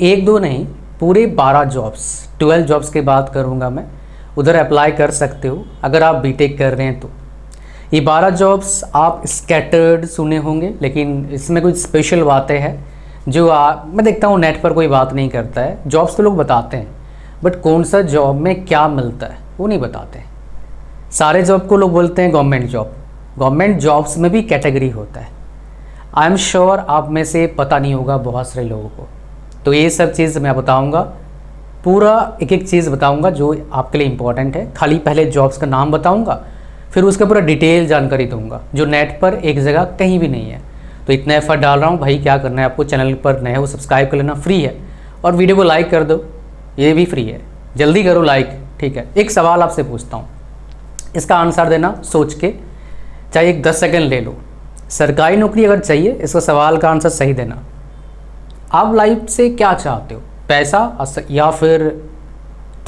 एक दो नहीं, पूरे 12 जॉब्स, 12 जॉब्स की बात करूँगा मैं, उधर अप्लाई कर सकते हो अगर आप बीटेक कर रहे हैं तो। ये 12 जॉब्स आप स्कैटर्ड सुने होंगे, लेकिन इसमें कुछ स्पेशल बातें हैं जो मैं देखता हूँ नेट पर कोई बात नहीं करता है। जॉब्स तो लोग बताते हैं, बट कौन सा जॉब में क्या मिलता है वो नहीं बताते। सारे जॉब को लोग बोलते हैं गवर्नमेंट जॉब। गवर्नमेंट जॉब्स में भी कैटेगरी होता है। आई एम श्योर आप में से पता नहीं होगा बहुत सारे लोगों को। तो ये सब चीज़ मैं बताऊंगा, पूरा एक एक चीज़ बताऊंगा जो आपके लिए इम्पोर्टेंट है। खाली पहले जॉब्स का नाम बताऊंगा, फिर उसका पूरा डिटेल जानकारी दूंगा जो नेट पर एक जगह कहीं भी नहीं है। तो इतना एफर्ट डाल रहा हूँ भाई, क्या करना है आपको, चैनल पर नए हो सब्सक्राइब कर लेना, फ्री है, और वीडियो को लाइक कर दो, ये भी फ्री है, जल्दी करो लाइक, ठीक है। एक सवाल आपसे पूछता हूँ, इसका आंसर देना सोच के, चाहे एक 10 सेकंड ले लो। सरकारी नौकरी अगर चाहिए, इसका सवाल का आंसर सही देना। आप लाइफ से क्या चाहते हो, पैसा या फिर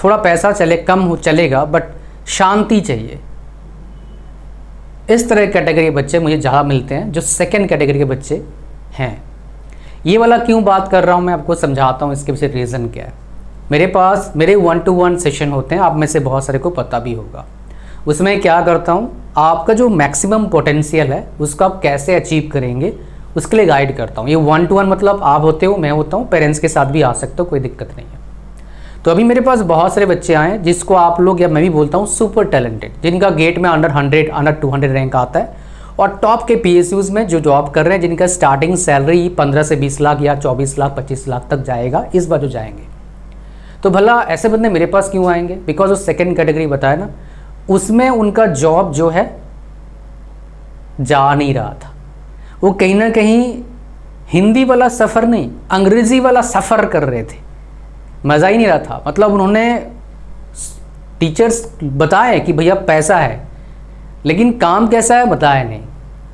थोड़ा पैसा चले कम हो चलेगा बट शांति चाहिए? इस तरह के कैटेगरी के बच्चे मुझे ज़्यादा मिलते हैं जो सेकंड कैटेगरी के बच्चे हैं। ये वाला क्यों बात कर रहा हूँ मैं आपको समझाता हूँ, इसके पीछे रीज़न क्या है। मेरे पास मेरे 1-to-1 सेशन होते हैं, आप में से बहुत सारे को पता भी होगा। उसमें क्या करता हूँ, आपका जो मैक्सिमम पोटेंशियल है उसको आप कैसे अचीव करेंगे उसके लिए गाइड करता हूँ। ये 1-to-1 मतलब आप होते हो, मैं होता हूँ, पेरेंट्स के साथ भी आ सकते हो, कोई दिक्कत नहीं है। तो अभी मेरे पास बहुत सारे बच्चे आए हैं जिसको आप लोग, या मैं भी बोलता हूँ, सुपर टैलेंटेड, जिनका गेट में अंडर 100 अंडर 200 रैंक आता है, और टॉप के PSUs में जो जॉब कर रहे हैं, जिनका स्टार्टिंग सैलरी 15 से 20 लाख या 24 लाख 25 लाख तक जाएगा, इस बार जो जाएंगे। तो भला ऐसे बंदे मेरे पास क्यों आएंगे? बिकॉज वो सेकेंड कैटेगरी बताया ना, उसमें उनका जॉब जो है जा नहीं रहा था। वो कहीं ना कहीं हिंदी वाला सफ़र नहीं, अंग्रेज़ी वाला सफ़र कर रहे थे, मज़ा ही नहीं रहा था। मतलब उन्होंने टीचर्स बताए कि भैया पैसा है, लेकिन काम कैसा है बताया नहीं।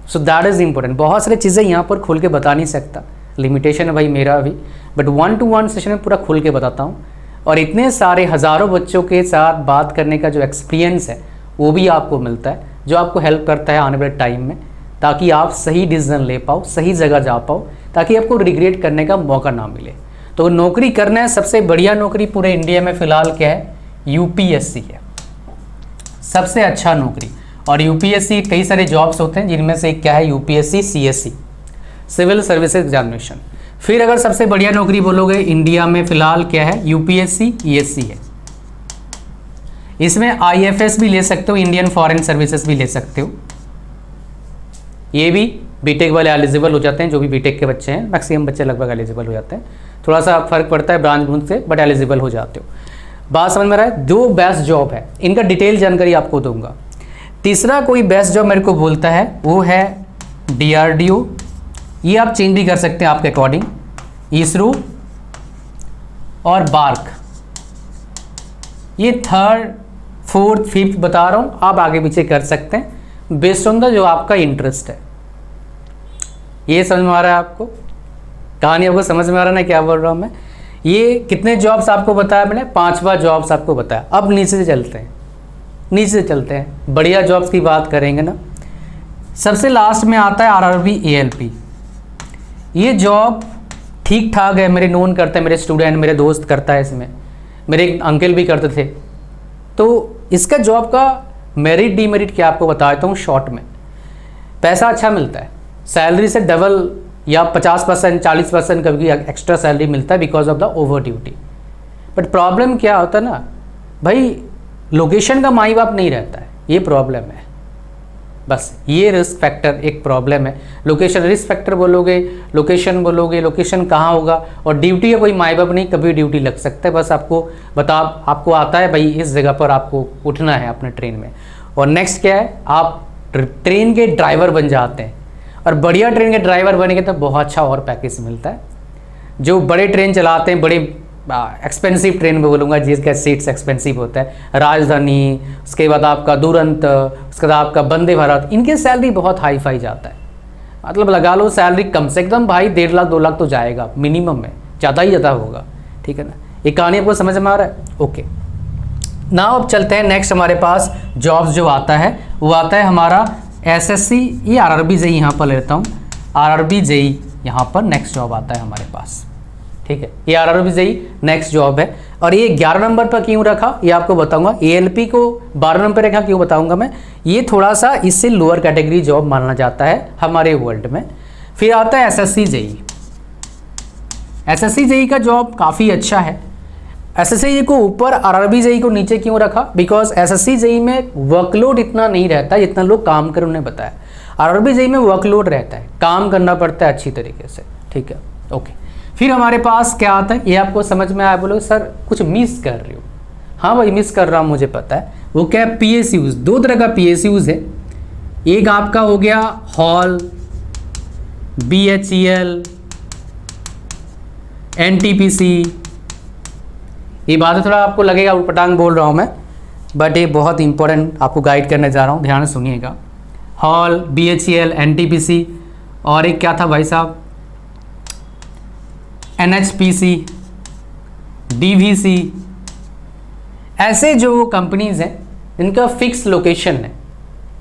So that is important. बहुत सारी चीज़ें यहाँ पर खुल के बता नहीं सकता, लिमिटेशन है भाई मेरा भी, बट 1-to-1 सेशन में पूरा खुल के बताता हूँ। और इतने सारे हज़ारों बच्चों के साथ बात करने का जो एक्सपीरियंस है वो भी आपको मिलता है, जो आपको हेल्प करता है आने वाले टाइम में, ताकि आप सही डिसीजन ले पाओ, सही जगह जा पाओ, ताकि आपको रिग्रेट करने का मौका ना मिले। तो नौकरी करना है, सबसे बढ़िया नौकरी पूरे इंडिया में फ़िलहाल क्या है? UPSC है, सबसे अच्छा नौकरी। और UPSC कई सारे जॉब्स होते हैं, जिनमें से एक क्या है? UPSC CSE, civil services examination. फिर अगर सबसे बढ़िया नौकरी बोलोगे इंडिया में फ़िलहाल क्या है? UPSC ESC है। इसमें IFS भी ले सकते हो, इंडियन फॉरेन सर्विसेज भी ले सकते हो। ये भी बीटेक वाले एलिजिबल हो जाते हैं, जो भी बीटेक के बच्चे हैं, मैक्सिमम बच्चे लगभग एलिजिबल हो जाते हैं। थोड़ा सा फर्क पड़ता है ब्रांच ब्रांच से, बट एलिजिबल हो जाते हो। बात समझ में रहा है? 2 बेस्ट जॉब है, इनका डिटेल जानकारी आपको दूंगा। तीसरा कोई बेस्ट जॉब मेरे को बोलता है, वो है DRDO। ये आप चेंज भी कर सकते हैं आपके अकॉर्डिंग। ISRO और BARC, ये 3rd 4th 5th बता रहा हूँ, आप आगे पीछे कर सकते हैं बेस्ड ऑन द जो आपका इंटरेस्ट है। ये समझ में आ रहा है आपको? कहानी आपको समझ में आ रहा है ना क्या बोल रहा हूँ मैं? ये कितने जॉब्स आपको बताया मैंने? 5वां जॉब्स आपको बताया। अब नीचे से चलते हैं, नीचे से चलते हैं, बढ़िया जॉब्स की बात करेंगे ना। सबसे लास्ट में आता है RRB ALP। ये जॉब ठीक ठाक है, मेरे नोन करते हैं, मेरे स्टूडेंट, मेरे दोस्त करता है, इसमें मेरे एक अंकल भी करते थे। तो इसका जॉब का मेरिट डीमेरिट क्या आपको बता देता हूँ शॉर्ट में। पैसा अच्छा मिलता है, सैलरी से डबल या 50% 40% कभी एक्स्ट्रा सैलरी मिलता है because of the over duty. But problem क्या होता है ना भाई, लोकेशन का माई बाप नहीं रहता है, ये प्रॉब्लम है। बस ये रिस्क फैक्टर एक प्रॉब्लम है। लोकेशन रिस्क फैक्टर बोलोगे, लोकेशन कहाँ होगा, और ड्यूटी का कोई माई बाप नहीं, कभी ड्यूटी लग सकता है। बस आपको आता है भाई इस जगह पर आपको उठना है अपने ट्रेन में। और नेक्स्ट क्या है, आप ट्रेन के ड्राइवर बन जाते हैं, और बढ़िया ट्रेन के ड्राइवर बनेंगे तो बहुत अच्छा और पैकेज मिलता है। जो बड़े ट्रेन चलाते हैं, बड़े एक्सपेंसिव ट्रेन में बोलूँगा, जिसका सीट्स एक्सपेंसिव होता है, राजधानी, उसके बाद आपका दुरंत, उसके बाद आपका वंदे भारत, इनके सैलरी बहुत हाई फाई जाता है। मतलब लगा लो सैलरी कम से कम भाई 1.5 लाख 2 लाख तो जाएगा मिनिमम में, ज़्यादा ही ज़्यादा होगा, ठीक है ना। ये कहानी आपको समझ में आ रहा है? ओके, नाउ अब चलते हैं नेक्स्ट। हमारे पास जॉब्स जो आता है वो आता है हमारा SSC, ये RRB JEE यहाँ पर लेता हूँ, RRB JEE यहाँ पर नेक्स्ट जॉब आता है हमारे पास। ठीक है। ये आरआरबी जेई नेक्स्ट जॉब है। और ये 11 नंबर पर क्यों रखा ये आपको बताऊंगा। एएलपी को 12 नंबर पर रखा क्यों बताऊंगा मैं। ये थोड़ा सा इससे लोअर कैटेगरी जॉब माना जाता है हमारे वर्ल्ड में। फिर आता है एसएससी जेई। एसएससी जेई का जॉब काफ़ी अच्छा है। एसएससी जेई को ऊपर, आरआरबी जेई को नीचे क्यों रखा, बिकॉज एसएससी जेई में वर्कलोड इतना नहीं रहता जितना लोग काम कर उन्हें बताया। आरआरबी जेई में वर्कलोड रहता है, काम करना पड़ता है अच्छी तरीके से, ठीक है, ओके। फिर हमारे पास क्या आता है, ये आपको समझ में आया, बोलो सर कुछ मिस कर रहे हो। हाँ भाई मिस कर रहा हूँ, मुझे पता है। वो क्या है, पीएसयूज। दो तरह का पीएसयूज है। एक आपका हो गया हॉल, बीएचईएल, एनटीपीसी। ये बात थोड़ा आपको लगेगा उटपटांग बोल रहा हूँ मैं, बट ये बहुत इंपॉर्टेंट आपको गाइड करने जा रहा हूँ, ध्यान से सुनिएगा। हॉल, बीएचईएल, एनटीपीसी और एक क्या था भाई साहब, एनएचपीसी, डीवीसी। ऐसे जो कंपनीज हैं इनका फिक्स लोकेशन है,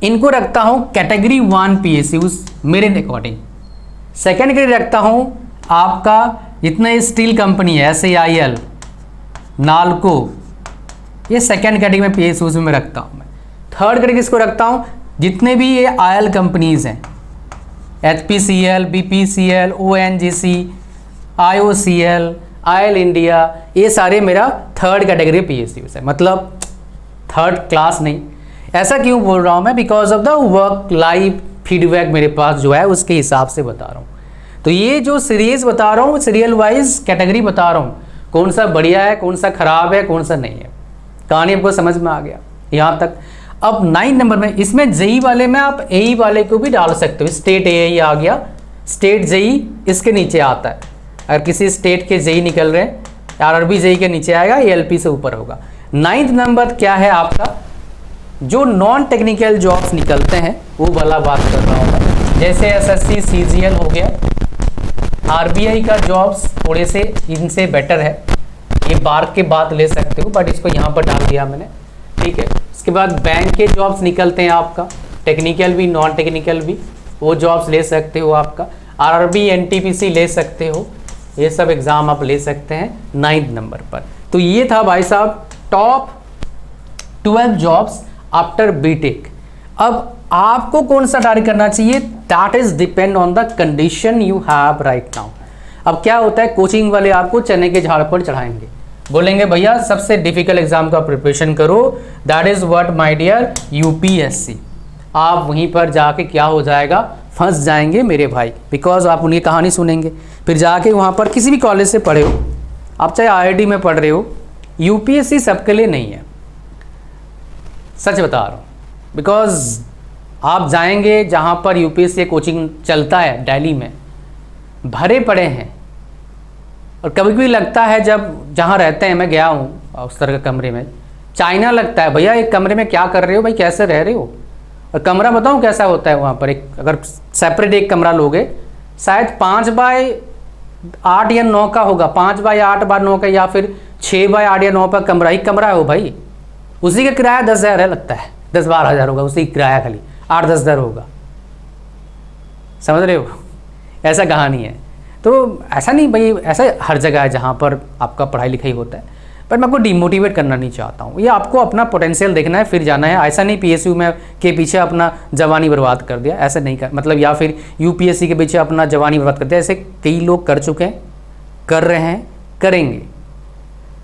इनको रखता हूँ कैटेगरी 1 पीएसयूज मेरे अकॉर्डिंग। सेकेंड कैटेगरी रखता हूँ आपका जितना स्टील कंपनी है, SAIL, नालको, ये सेकेंड कैटेगरी में पीएसयूज में रखता हूँ मैं। थर्ड कैटेगरी किसको रखता हूँ, जितने भी ये आयल कंपनीज हैं, HPCL, BPCL, ONGC, IOCL, oil India, ये सारे मेरा थर्ड कैटेगरी पीएसयूज है। मतलब थर्ड क्लास नहीं। ऐसा क्यों बोल रहा हूँ मैं, because of the work life feedback मेरे पास जो है उसके हिसाब से बता रहा हूँ। तो ये जो सीरीज बता रहा हूँ, सीरियल वाइज कैटेगरी बता रहा हूँ, कौन सा बढ़िया है, कौन सा खराब है, कौन सा नहीं है। कहानी आपको समझ में आ गया यहाँ तक। अब 9 नंबर में, इसमें जेई वाले में आप एई वाले को भी डाल सकते हो। स्टेट एई आ गया, स्टेट जेई इसके नीचे आता है। अगर किसी स्टेट के जेई निकल रहे हैं, आरआरबी जेई के नीचे आएगा, एएलपी से ऊपर होगा। 9th नंबर क्या है आपका, जो नॉन टेक्निकल जॉब्स निकलते हैं वो वाला बात कर रहा हूँ मैं। जैसे एसएससी सीजीएल हो गया, आरबीआई का जॉब्स थोड़े से इनसे बेटर है, ये बार के बाद ले सकते हो, बट इसको यहाँ पर डाल दिया मैंने, ठीक है। उसके बाद बैंक के जॉब्स निकलते हैं आपका, टेक्निकल भी नॉन टेक्निकल भी, वो जॉब्स ले सकते हो आपका। आरआरबी, एनटीपीसी ले सकते हो, ये सब एग्ज़ाम आप ले सकते हैं 9th नंबर पर। तो ये था भाई साहब टॉप 12 जॉब्स आफ्टर बीटेक। अब आपको कौन सा टारगेट करना चाहिए, that is depend on the condition you have right now. अब क्या होता है, कोचिंग वाले आपको चने के झाड़ पर चढ़ाएंगे, बोलेंगे भैया सबसे डिफिकल्ट एग्जाम का प्रिपरेशन करो, that is what my dear UPSC. आप वहीं पर जाके क्या हो जाएगा, फंस जाएंगे मेरे भाई, बिकॉज आप उनकी कहानी सुनेंगे, फिर जाके वहाँ पर किसी भी कॉलेज से पढ़े हो, आप चाहे आईआईटी में पढ़ रहे हो, यूपीएससी सबके लिए नहीं है, सच बता रहा हूँ। बिकॉज आप जाएंगे जहाँ पर यूपीएससी कोचिंग चलता है दिल्ली में, भरे पड़े हैं। और कभी कभी लगता है जब जहाँ रहते हैं, मैं गया हूँ उस तरह के कमरे में, चाइना लगता है, भैया एक कमरे में क्या कर रहे हो भाई, कैसे रह रहे हो। और कमरा बताऊँ कैसा होता है वहाँ पर, एक अगर सेपरेट एक कमरा लोगे, शायद 5x8 या 9 का होगा, 5x8x9 का, या फिर 6x8 या 9 का कमरा ही कमरा है वो भाई। उसी का किराया 10,000 है, लगता है 10-12 हज़ार होगा उसी किराया, खाली 8-10 हज़ार होगा, समझ रहे हो, ऐसा कहानी है। तो ऐसा नहीं भाई, ऐसा हर जगह है जहाँ पर आपका पढ़ाई लिखाई होता है, पर मैं आपको डिमोटिवेट करना नहीं चाहता हूँ। ये आपको अपना पोटेंशियल देखना है, फिर जाना है। ऐसा नहीं पीएसयू में के पीछे अपना जवानी बर्बाद कर दिया, ऐसा नहीं कर, मतलब या फिर यूपीएससी के पीछे अपना जवानी बर्बाद कर दिया, ऐसे कई लोग कर चुके हैं, कर रहे हैं, करेंगे।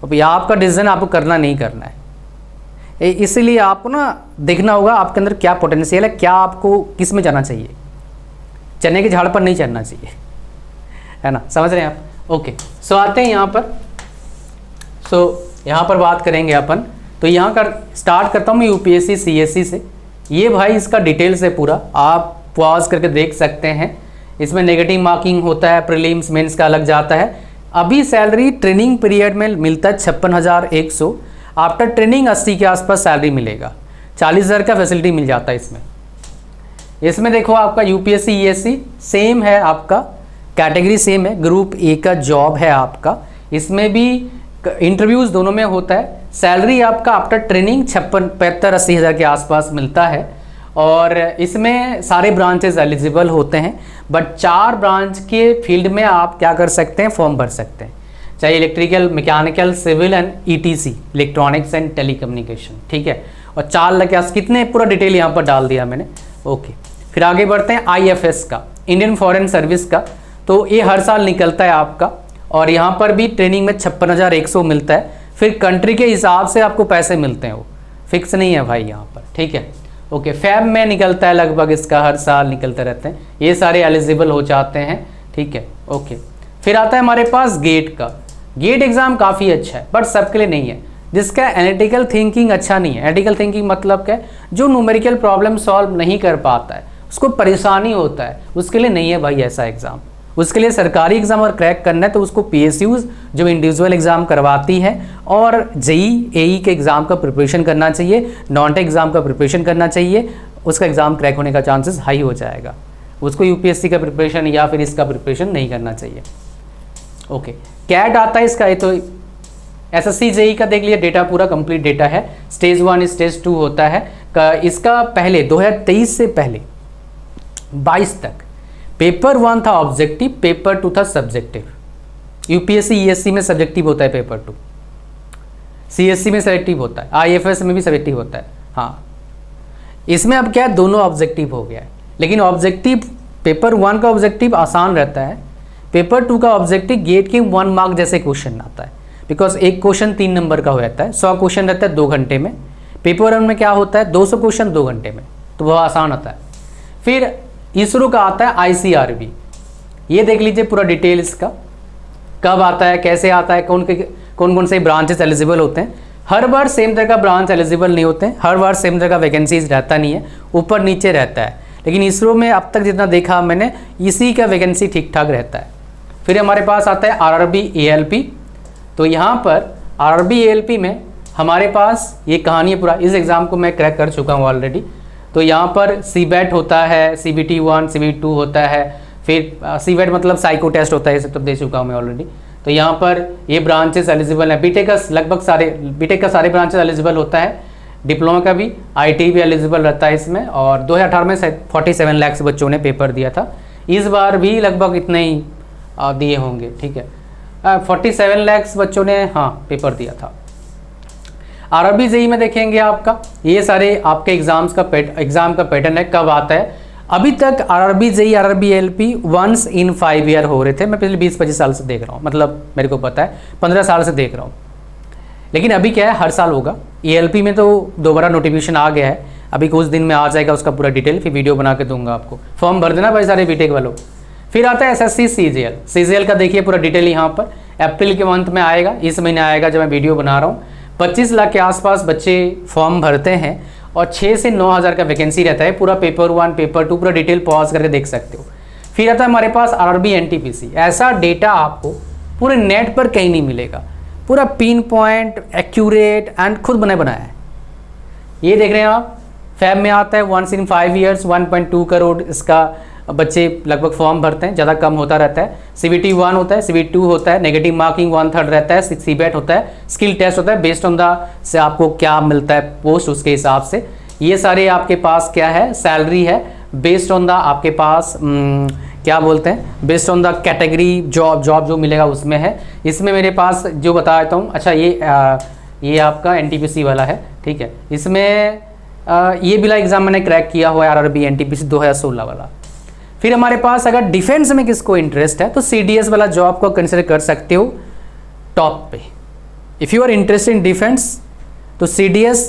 अब यह आपका डिसीजन, आपको करना नहीं करना है। इसीलिए आपको ना देखना होगा आपके अंदर क्या पोटेंशियल है, क्या आपको किस में जाना चाहिए। चने के झाड़ पर नहीं चढ़ना चाहिए, है ना, समझ रहे हैं आप। ओके, सो आते हैं यहाँ पर। यहाँ पर बात करेंगे अपन। तो यहाँ का स्टार्ट करता हूँ मैं यूपीएससी सीएससी से। ये भाई इसका डिटेल से पूरा आप पॉज करके देख सकते हैं। इसमें नेगेटिव मार्किंग होता है, प्रीलिम्स मेंस का अलग जाता है। अभी सैलरी ट्रेनिंग पीरियड में मिलता है 56,100, आफ्टर ट्रेनिंग 80 के आसपास सैलरी मिलेगा, 40,000 का फैसिलिटी मिल जाता है इसमें देखो आपका यूपीएससी ईएससी सेम है, आपका कैटेगरी सेम है, ग्रुप ए का जॉब है आपका। इसमें भी इंटरव्यूज दोनों में होता है। सैलरी आपका आफ्टर ट्रेनिंग 75-80 हज़ार के आसपास मिलता है। और इसमें सारे ब्रांचेस एलिजिबल होते हैं, बट 4 ब्रांच के फील्ड में आप क्या कर सकते हैं, फॉर्म भर सकते हैं। चाहे electrical, mechanical, civil and ETC, electronics and telecommunication, ठीक है। और 4 लाख के आस कितने, पूरा डिटेल यहाँ पर डाल दिया मैंने, ओके। फिर आगे बढ़ते हैं IFS का, इंडियन फॉरेन सर्विस का। तो ये हर साल निकलता है आपका, और यहाँ पर भी ट्रेनिंग में 56,100 मिलता है। फिर कंट्री के हिसाब से आपको पैसे मिलते हैं, वो फिक्स नहीं है भाई यहाँ पर, ठीक है, ओके। फैब में निकलता है लगभग, इसका हर साल निकलते रहते हैं, ये सारे एलिजिबल हो जाते हैं, ठीक है, ओके। फिर आता है हमारे पास गेट का। गेट एग्ज़ाम काफ़ी अच्छा है बट सबके लिए नहीं है, जिसका एनालिटिकल थिंकिंग अच्छा नहीं है। एनालिटिकल थिंकिंग मतलब क्या, जो न्यूमेरिकल प्रॉब्लम सॉल्व नहीं कर पाता है, उसको परेशानी होता है, उसके लिए नहीं है भाई ऐसा एग्ज़ाम। उसके लिए सरकारी एग्ज़ाम और क्रैक करना है तो उसको PSUs जो इंडिविजुअल एग्ज़ाम करवाती है, और JEE AE के एग्ज़ाम का प्रिपरेशन करना चाहिए, नॉन टेक एग्ज़ाम का प्रिपरेशन करना चाहिए, उसका एग्ज़ाम क्रैक होने का चांसेस हाई हो जाएगा। उसको UPSC का प्रिपरेशन या फिर इसका प्रिपरेशन नहीं करना चाहिए, ओके। कैट आता है इसका, ये तो SSC JEE का देख लिया, डेटा पूरा कंप्लीट डेटा है, स्टेज 1 स्टेज 2 होता है का। इसका पहले 2023 से पहले 22 तक पेपर 1 था ऑब्जेक्टिव, पेपर 2 था सब्जेक्टिव। UPSC ESC में सब्जेक्टिव होता है पेपर 2, CSC में सब्जेक्टिव होता है, IFS में भी सब्जेक्टिव होता है, हाँ। इसमें अब क्या है, दोनों ऑब्जेक्टिव हो गया है, लेकिन ऑब्जेक्टिव पेपर 1 का ऑब्जेक्टिव आसान रहता है, पेपर 2 का ऑब्जेक्टिव गेट के 1 मार्क जैसे क्वेश्चन आता है, बिकॉज एक क्वेश्चन 3 नंबर का हो जाता है, 100 क्वेश्चन रहता है 2 घंटे में। पेपर 1 में क्या होता है, 200 क्वेश्चन 2 घंटे में, तो वह आसान होता है। फिर इसरो का आता है ICRB, ये देख लीजिए पूरा डिटेल इसका, कब आता है, कैसे आता है, कौन कौन से ब्रांचेस एलिजिबल होते हैं। हर बार सेम तरह का ब्रांच एलिजिबल नहीं होते हैं, हर बार सेम तरह का वैकेंसीज रहता नहीं है, ऊपर नीचे रहता है, लेकिन इसरो में अब तक जितना देखा मैंने, इसी का वैकेंसी ठीक ठाक रहता है। फिर हमारे पास आता है RRB ALP। तो यहाँ पर RRB ALP में हमारे पास ये कहानी है पूरा, इस एग्ज़ाम को मैं क्रैक कर चुका हूँ ऑलरेडी। तो यहाँ पर CBAT होता है, CBT 1 CBT 2 होता है, फिर CBAT मतलब साइको टेस्ट होता है, ये सब तो दे चुका हूँ मैं ऑलरेडी। तो यहाँ पर ये ब्रांचेस एलिजिबल है, बीटेक का लगभग सारे, बीटेक का सारे ब्रांचेस एलिजिबल होता है, डिप्लोमा का भी, IT भी एलिजिबल रहता है इसमें। और 2018 में 47 लाख बच्चों ने पेपर दिया था, इस बार भी लगभग इतने ही दिए होंगे, ठीक है, 47 लाख बच्चों ने हाँ पेपर दिया था। RRB JEE में देखेंगे आपका, ये सारे आपके एग्जाम का पैटर्न है, कब आता है। अभी तक RRB JEE RRB ALP once in 5 year हो रहे थे, मैं पिछले 20-25 साल से देख रहा हूँ, मतलब मेरे को पता है 15 साल से देख रहा हूँ, लेकिन अभी क्या है हर साल होगा। ALP में तो दोबारा नोटिफिकेशन आ गया है, अभी कुछ दिन में आ जाएगा उसका पूरा डिटेल, फिर वीडियो बना के दूंगा आपको, फॉर्म भर देना भाई सारे बीटेक वालों। फिर आता है SSC CGL का, देखिए पूरा डिटेल यहाँ पर अप्रैल के मंथ में आएगा, इस महीने आएगा जब मैं वीडियो बना रहा हूँ। 25 लाख के आसपास बच्चे फॉर्म भरते हैं और 6 से 9 हज़ार का वैकेंसी रहता है, पूरा पेपर 1 पेपर 2 पूरा डिटेल पॉज करके देख सकते हो। फिर आता है हमारे पास RRB NTPC, ऐसा डेटा आपको पूरे नेट पर कहीं नहीं मिलेगा, पूरा पिन पॉइंट एक्यूरेट एंड खुद बनाया है। ये देख रहे हैं आप, फैब में आता है वंस इन 5 ईयर्स 1.2 करोड़ इसका बच्चे लगभग फॉर्म भरते हैं, ज़्यादा कम होता रहता है। CBT 1 होता है, CBT 2 होता है, नेगेटिव मार्किंग 1/3 रहता है, CBAT होता है, स्किल टेस्ट होता है, बेस्ड ऑन द से आपको क्या मिलता है पोस्ट उसके हिसाब से। ये सारे आपके पास क्या है, सैलरी है बेस्ड ऑन द आपके पास क्या बोलते हैं, based on the category job जो मिलेगा उसमें है। इसमें मेरे पास जो बता देता हूँ, अच्छा ये आपका NTPC वाला है, ठीक है। इसमें ये बिला एग्ज़ाम मैंने क्रैक किया हुआ है, RRB NTPC 2016 वाला। फिर हमारे पास अगर डिफेंस में किसको इंटरेस्ट है तो CDS वाला जॉब को कंसिडर कर सकते हो टॉप पे। If you are interested in defence तो CDS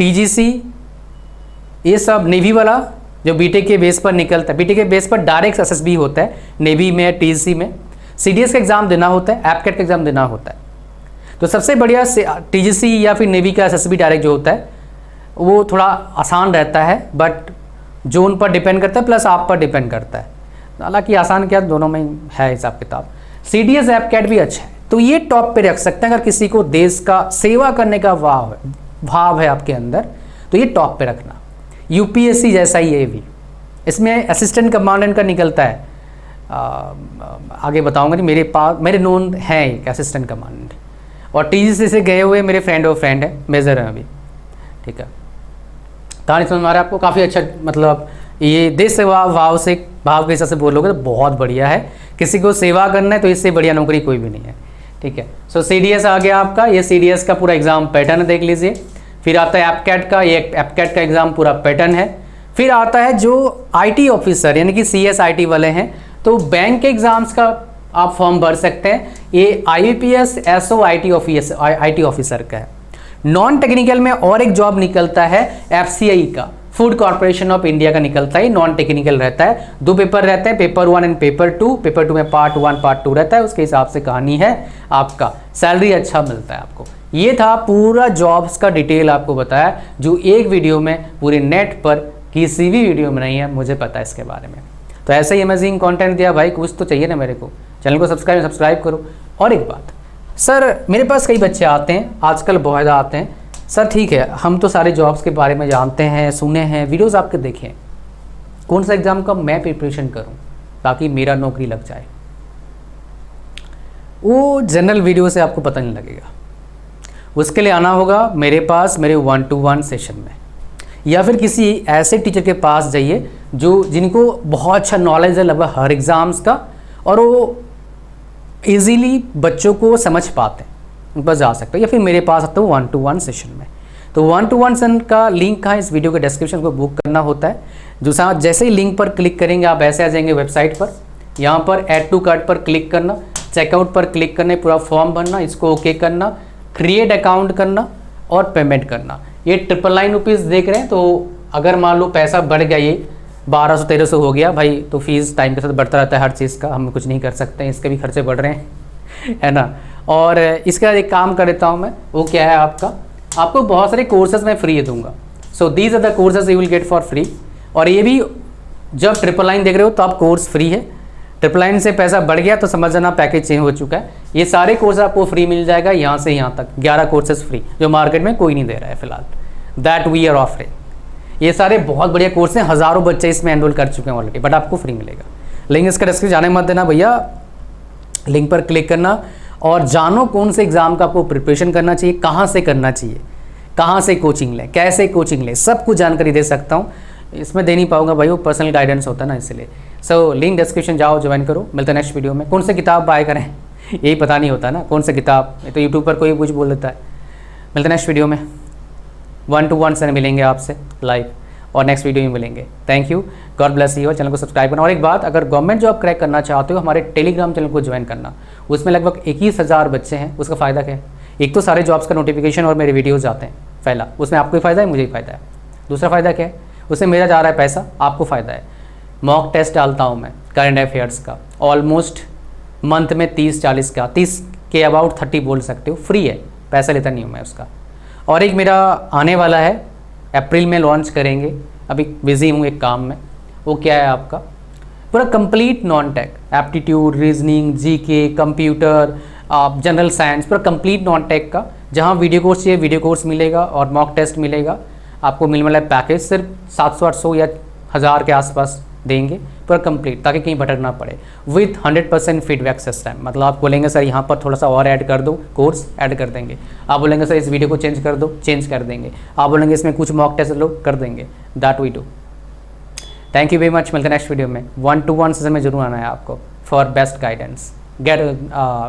TGC ये सब, नेवी वाला जो बीटेक के बेस पर निकलता है, बीटेक के बेस पर डायरेक्ट SSB होता है नेवी में, TGC में। CDS का एग्ज़ाम देना होता है, एपकेट का एग्ज़ाम देना होता है। तो सबसे बढ़िया TGC या फिर नेवी का SSB डायरेक्ट जो होता है वो थोड़ा आसान रहता है, बट जो उन पर डिपेंड करता है प्लस आप पर डिपेंड करता है, हालांकि आसान क्या दोनों में है हिसाब किताब। CDS एपकेट भी अच्छा है, तो ये टॉप पे रख सकते हैं। अगर किसी को देश का सेवा करने का भाव है आपके अंदर तो ये टॉप पे रखना। UPSC जैसा ही ये भी, इसमें असिस्टेंट कमांडेंट का निकलता है, आगे बताऊंगा नहीं, मेरे नोन है एक असिस्टेंट कमांडेंट, और TGC से गए हुए मेरे फ्रेंड है, मेजर है अभी, ठीक है। कहानी समझ में आ रहा है आपको, काफ़ी अच्छा, मतलब ये देश सेवा भाव के हिसाब से बोलोगे तो बहुत बढ़िया है। किसी को सेवा करना है तो इससे बढ़िया नौकरी कोई भी नहीं है। ठीक है। सो CDS आ गया आपका, ये CDS का पूरा एग्जाम पैटर्न देख लीजिए। फिर आता है एपकैट का, ये एपकैट का एग्जाम पूरा पैटर्न है। फिर आता है जो IT ऑफिसर यानी कि CSIT वाले हैं, तो बैंक के एग्जाम्स का आप फॉर्म भर सकते हैं। ये IBPS SO IT ऑफिसर का है। नॉन टेक्निकल में और एक जॉब निकलता है FCI का, फूड कॉर्पोरेशन ऑफ इंडिया का निकलता है, नॉन टेक्निकल रहता है। 2 पेपर रहते हैं, पेपर 1 एंड पेपर 2। पेपर 2 में पार्ट 1 पार्ट 2 रहता है, उसके हिसाब से कहानी है आपका, सैलरी अच्छा मिलता है आपको। ये था पूरा जॉब्स का डिटेल आपको बताया, जो एक वीडियो में पूरे नेट पर किसी भी वीडियो में नहीं है, मुझे पता है इसके बारे में। तो ऐसे ही अमेजिंग कंटेंट दिया भाई, कुछ तो चाहिए ना मेरे को। चैनल को सब्सक्राइब करो। और एक बात सर, मेरे पास कई बच्चे आते हैं आजकल, बहुत ज़्यादा आते हैं सर, ठीक है हम तो सारे जॉब्स के बारे में जानते हैं, सुने हैं, वीडियोस आपके देखे हैं, कौन सा एग्ज़ाम का मैं प्रिपरेशन करूं ताकि मेरा नौकरी लग जाए। वो जनरल वीडियो से आपको पता नहीं लगेगा। उसके लिए आना होगा मेरे पास, मेरे 1-to-1 सेशन में, या फिर किसी ऐसे टीचर के पास जाइए जो जिनको बहुत अच्छा नॉलेज है लगभग हर एग्ज़ाम्स का, और वो ईजीली बच्चों को समझ पाते हैं, उन पर जा सकते हो। या फिर मेरे पास आता हूँ 1-to-1 सेशन में। तो 1-to-1 सेशन का लिंक कहाँ, इस वीडियो के डिस्क्रिप्शन को बुक करना होता है। जो साथ जैसे ही लिंक पर क्लिक करेंगे आप ऐसे आ जाएंगे वेबसाइट पर। यहाँ पर ऐड टू कार्ट पर क्लिक करना, चेकआउट पर क्लिक करना, पूरा फॉर्म भरना, इसको ओके करना, क्रिएट अकाउंट करना और पेमेंट करना। ये 999 रुपीज़ देख रहे हैं, तो अगर मान लो पैसा बढ़ गया, ये 1200-1300 हो गया भाई, तो फीस टाइम के साथ बढ़ता रहता है हर चीज़ का, हम कुछ नहीं कर सकते हैं, इसके भी खर्चे बढ़ रहे हैं है ना। और इसका एक काम कर देता हूँ मैं, वो क्या है आपको बहुत सारे कोर्सेज मैं फ्री दूंगा। So these are the courses you will get for free. और ये भी जब 999 देख रहे हो तो आप कोर्स फ्री है, 999 से पैसा बढ़ गया तो समझ जाना पैकेज चेंज हो चुका है। ये सारे कोर्स आपको फ्री मिल जाएगा, यहाँ से यहाँ तक 11 कोर्सेज फ्री, जो मार्केट में कोई नहीं दे रहा है फिलहाल, दैट वी आर ऑफरिंग। ये सारे बहुत बढ़िया कोर्स हैं, हज़ारों बच्चे इसमें एनरोल कर चुके हैं ऑलरेडी, बट आपको फ्री मिलेगा। लिंक इसका डिस्क्रिप्शन जाने मत देना भैया, लिंक पर क्लिक करना और जानो कौन से एग्ज़ाम का आपको प्रिपरेशन करना चाहिए, कहाँ से करना चाहिए, कहाँ से कोचिंग लें, कैसे कोचिंग लें, सब कुछ जानकारी दे सकता हूँ। इसमें दे नहीं पाऊंगा भाई, वो पर्सनल गाइडेंस होता है ना, इसलिए। सो लिंक डिस्क्रिप्शन जाओ, ज्वाइन करो। मिलते हैं नेक्स्ट वीडियो में। कौन सी किताब बाय करें यही पता नहीं होता ना, कौन सी किताब, तो यूट्यूब पर कोई कुछ बोल देता है। मिलते हैं नेक्स्ट वीडियो में, 1-to-1 से मिलेंगे आपसे लाइव, और नेक्स्ट वीडियो में मिलेंगे। Thank you, God bless you. Channel को सब्सक्राइब करना। और एक बात, अगर गवर्नमेंट जॉब क्रैक करना चाहते हो, हमारे टेलीग्राम चैनल को ज्वाइन करना। उसमें लगभग 21,000 बच्चे हैं। उसका फ़ायदा क्या है? एक तो सारे जॉब्स का नोटिफिकेशन और मेरे वीडियोज़ आते हैं, पहला, उसमें आपको ही फ़ायदा है, मुझे ही फ़ायदा है। दूसरा फ़ायदा क्या है? उसमें मेरा जा रहा है पैसा, आपको फ़ायदा है। मॉक टेस्ट डालता हूँ मैं करंट अफेयर्स का, ऑलमोस्ट मंथ में 30-40 का, 30 के अबाउट 30 बोल सकते हो, फ्री है, पैसा लेता नहीं हूँ मैं उसका। और एक मेरा आने वाला है, अप्रैल में लॉन्च करेंगे, अभी बिज़ी हूँ एक काम में। वो क्या है आपका पूरा complete non tech, aptitude, reasoning, GK, computer, general science, पूरा कंप्लीट नॉन टेक का। जहाँ वीडियो कोर्स चाहिए वीडियो कोर्स मिलेगा और मॉक टेस्ट मिलेगा। आपको मिलने वाला पैकेज सिर्फ 700-800 या 1000 के आसपास देंगे, पूरा कंप्लीट, ताकि कहीं भटक ना पड़े, विथ 100% फीडबैक सिस्टम। मतलब आप बोलेंगे सर यहाँ पर थोड़ा सा और ऐड कर दो, कोर्स ऐड कर देंगे। आप बोलेंगे सर इस वीडियो को चेंज कर दो, चेंज कर देंगे। आप बोलेंगे इसमें कुछ मॉक टेस्ट लो, कर देंगे, that we do. Thank you very much. मिलते हैं नेक्स्ट वीडियो में। 1-to-1 सेशन में जरूर आना है आपको for best guidance. Get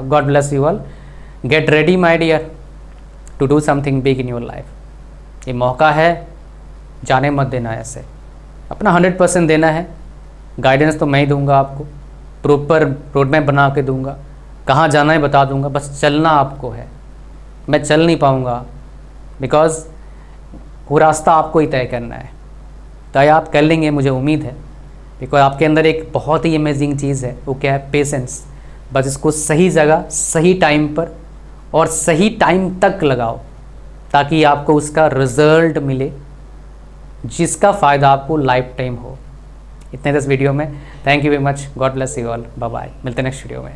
God bless you all. Get ready my dear to do something big in your life. ये मौका है, जाने मत देना, ऐसे अपना 100% देना है। गाइडेंस तो मैं ही दूंगा आपको, प्रॉपर रोड मैप बना के दूंगा, कहाँ जाना है बता दूंगा, बस चलना आपको है। मैं चल नहीं पाऊंगा बिकॉज वो रास्ता आपको ही तय करना है, तो आप कर लेंगे, मुझे उम्मीद है। बिकॉज आपके अंदर एक बहुत ही अमेजिंग चीज़ है, वो क्या है? पेशेंस। बस इसको सही जगह, सही टाइम पर और सही टाइम तक लगाओ, ताकि आपको उसका रिजल्ट मिले, जिसका फ़ायदा आपको लाइफ टाइम हो। इतने इस वीडियो में। Thank you very much, God bless you all, bye bye. मिलते हैं नेक्स्ट वीडियो में।